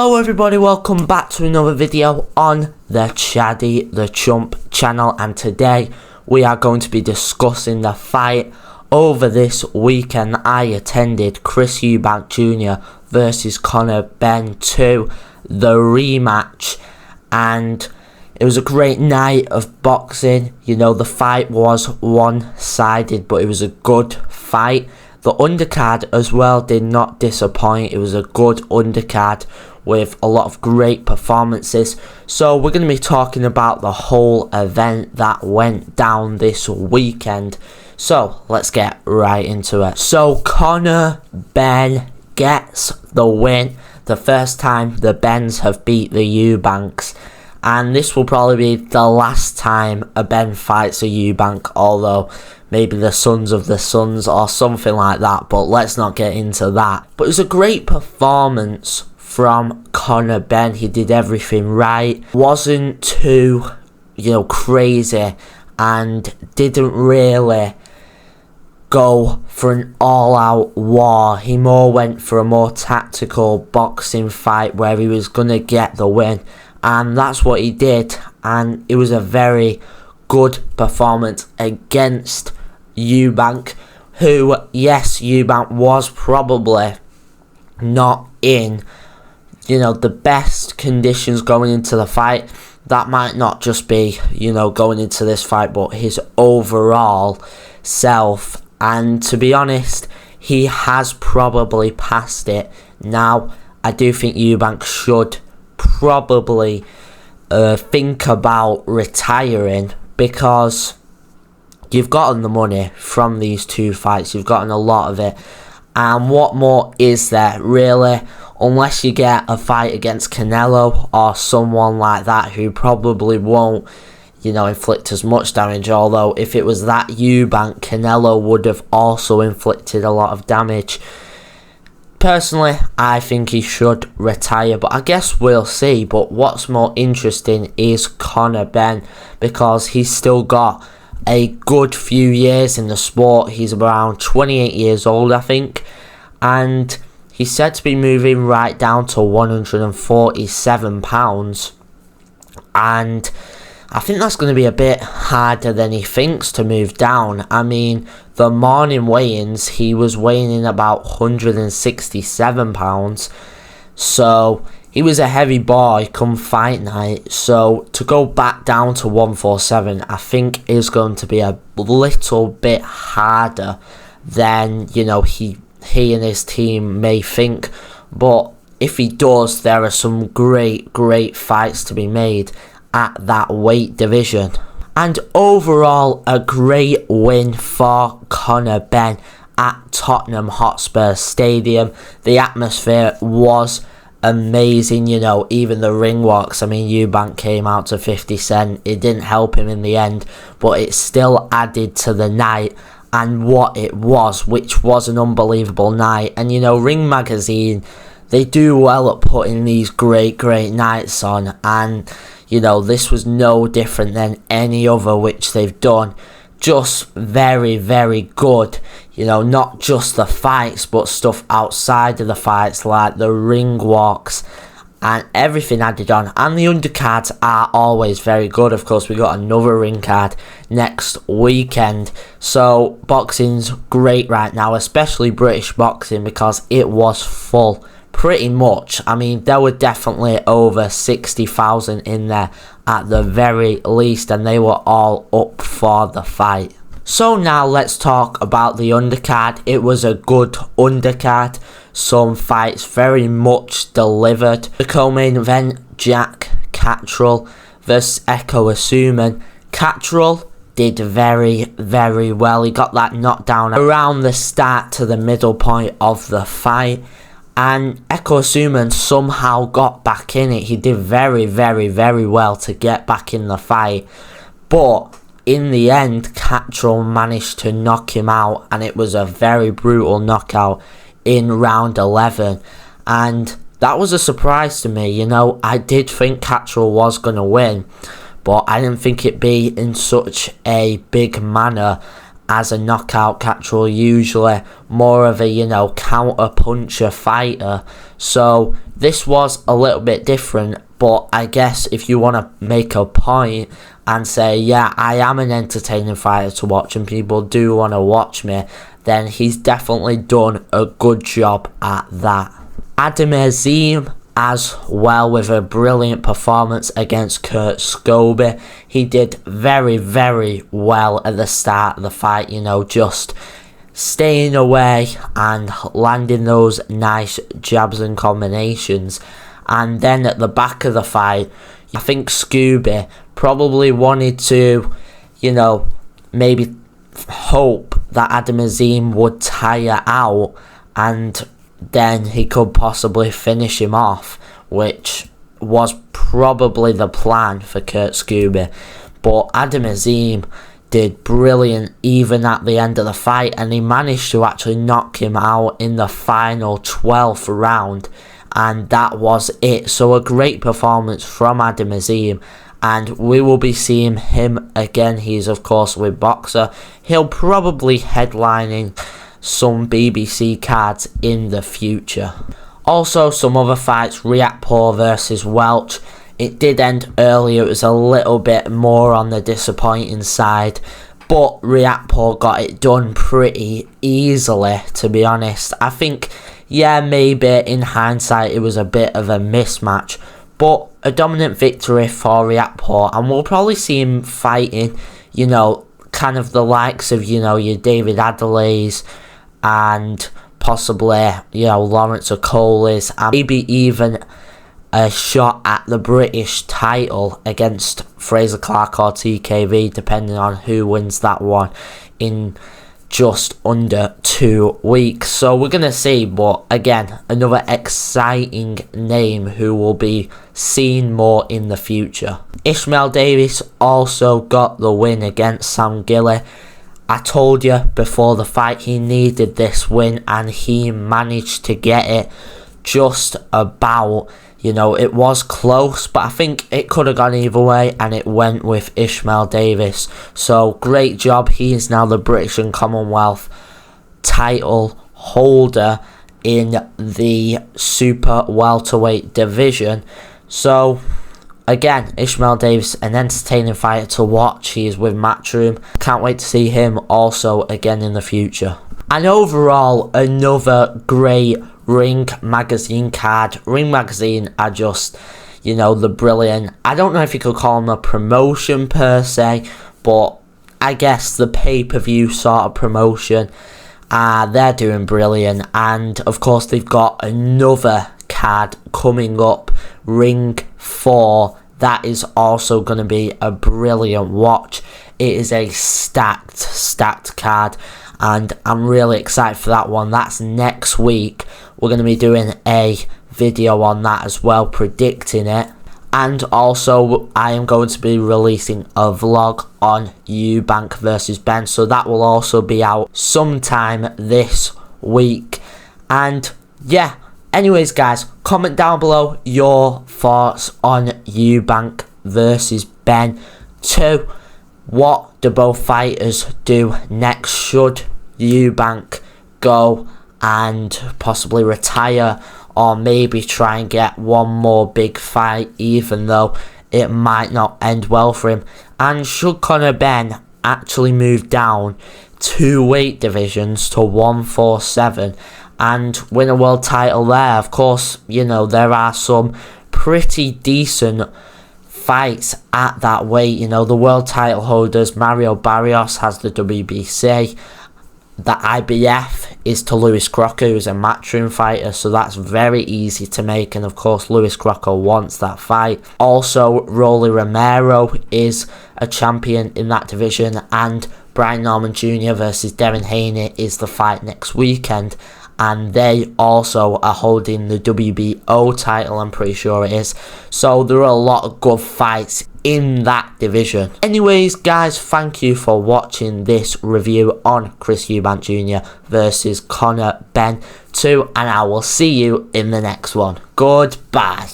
Hello everybody, welcome back to another video on the ChaddyTheChump channel, and today we are going to be discussing the fight over this weekend. I attended Chris Eubank Jr. versus Conor Benn 2, the rematch, and it was a great night of boxing. You know, the fight was one-sided, but it was a good fight. The undercard as well did not disappoint. It was a good undercard with a lot of great performances. So we're going to be talking about the whole event that went down this weekend. So let's get right into it. So Conor Benn gets the win. The first time the Benns have beat the Eubanks. And this will probably be the last time a Benn fights a Eubank, although maybe the Sons of the Sons or something like that, but let's not get into that. But it was a great performance from Conor Benn. He did everything right, wasn't too, crazy, and didn't really go for an all-out war. He more went for a more tactical boxing fight where he was going to get the win. And that's what he did, and it was a very good performance against Eubank, who, yes, Eubank was probably not in, the best conditions going into the fight. That might not just be, going into this fight, but his overall self. And to be honest, he has probably passed it. Now, I do think Eubank should probably think about retiring, because you've gotten the money from these two fights. You've gotten a lot of it, and what more is there really, unless you get a fight against Canelo or someone like that who probably won't inflict as much damage. Although if it was that Eubank, Canelo would have also inflicted a lot of damage. Personally, I think he should retire, but I guess we'll see. But what's more interesting is Conor Benn, because he's still got a good few years in the sport. He's around 28 years old, I think, and he's said to be moving right down to 147 pounds, and I think that's going to be a bit harder than he thinks to move down. I mean, the morning weigh-ins, he was weighing in about 167 pounds. So he was a heavy boy come fight night. So to go back down to 147, I think is going to be a little bit harder than, he and his team may think. But if he does, there are some great fights to be made at that weight division. And overall, a great win for Conor Benn at Tottenham Hotspur Stadium. The atmosphere was amazing, even the ring walks. I mean, Eubank came out to 50 Cent. It didn't help him in the end, but it still added to the night and what it was, which was an unbelievable night. And, Ring Magazine, they do well at putting these great nights on, and this was no different than any other which they've done. Just very good. Not just the fights, but stuff outside of the fights, like the ring walks and everything added on. And the undercards are always very good. Of course, we got another ring card next weekend. So boxing's great right now, especially British boxing, because it was full. Pretty much. I mean, there were definitely over 60,000 in there at the very least, and they were all up for the fight. So now let's talk about the undercard. It was a good undercard. Some fights very much delivered. The co-main event, Jack Catterall versus Echo Asuman. Catterall did very well. He got that knockdown around the start to the middle point of the fight. And Echo Asuman somehow got back in it. He did very well to get back in the fight. But in the end, Catterall managed to knock him out. And it was a very brutal knockout in round 11. And that was a surprise to me. I did think Catterall was going to win, but I didn't think it'd be in such a big manner. as a knockout catcher, usually more of a, you know, counter puncher fighter. So this was a little bit different, but I guess if you want to make a point and say, yeah, I am an entertaining fighter to watch and people do want to watch me, then he's definitely done a good job at that. Adam Azim as well, with a brilliant performance against Kurt Scobie. He did very, very well at the start of the fight, you know, just staying away and landing those nice jabs and combinations. And then at the back of the fight, I think Scobie probably wanted to, you know, maybe hope that Adam Azim would tire out and then he could possibly finish him off, which was probably the plan for Kurt Scobie. But Adam Azim did brilliant even at the end of the fight, and he managed to actually knock him out in the final 12th round, and that was it. So a great performance from Adam Azim, and we will be seeing him again. He's of course with Boxer. He'll probably headlining some BBC cards in the future. Also, some other fights, Riakporhe versus Welch. It did end earlier. It was a little bit more on the disappointing side, but Riakporhe got it done pretty easily, to be honest. I think, yeah, maybe in hindsight it was a bit of a mismatch, but a dominant victory for Riakporhe, and we'll probably see him fighting, you know, kind of the likes of, you know, your David Adelaide's and possibly, you know, Lawrence Okolis, and maybe even a shot at the British title against Fraser Clark or TKV, depending on who wins that one in just under 2 weeks. So we're going to see, but again, another exciting name who will be seen more in the future. Ishmael Davis also got the win against Sam Gilly. I told you before the fight he needed this win, and he managed to get it just about. You know, it was close, but I think it could have gone either way, and it went with Ishmael Davis. So great job. He is now the British and Commonwealth title holder in the super welterweight division. So again, Ishmael Davis, an entertaining fighter to watch. He is with Matchroom. Can't wait to see him also again in the future. And overall, another great Ring Magazine card. Ring Magazine are just, you know, the brilliant, I don't know if you could call them a promotion per se, but I guess the pay-per-view sort of promotion. They're doing brilliant, and of course they've got another card coming up, Ring 4. That is also going to be a brilliant watch. It is a stacked card, and I'm really excited for that one. That's next week. We're going to be doing a video on that as well, predicting it. And also, I am going to be releasing a vlog on Eubank versus Benn, so that will also be out sometime this week. And yeah, anyways guys, comment down below your thoughts on Eubank versus Benn 2. What do both fighters do next? Should Eubank go and possibly retire, or maybe try and get one more big fight, even though it might not end well for him? And should Conor Benn actually move down 2 weight divisions to 147 and win a world title there? Of course, you know, there are some pretty decent fights at that weight. You know, the world title holders, Mario Barrios has the WBC. The IBF is to Lewis Crocker, who's a Matchroom fighter, so that's very easy to make, and of course Lewis Crocker wants that fight. Also, Rolly Romero is a champion in that division, and Brian Norman Jr. versus Devin Haney is the fight next weekend, and they also are holding the WBO title, I'm pretty sure it is. So there are a lot of good fights in that division. Anyways guys, thank you for watching this review on Chris Eubank Jr. versus Conor Benn 2, and I will see you in the next one. Goodbye.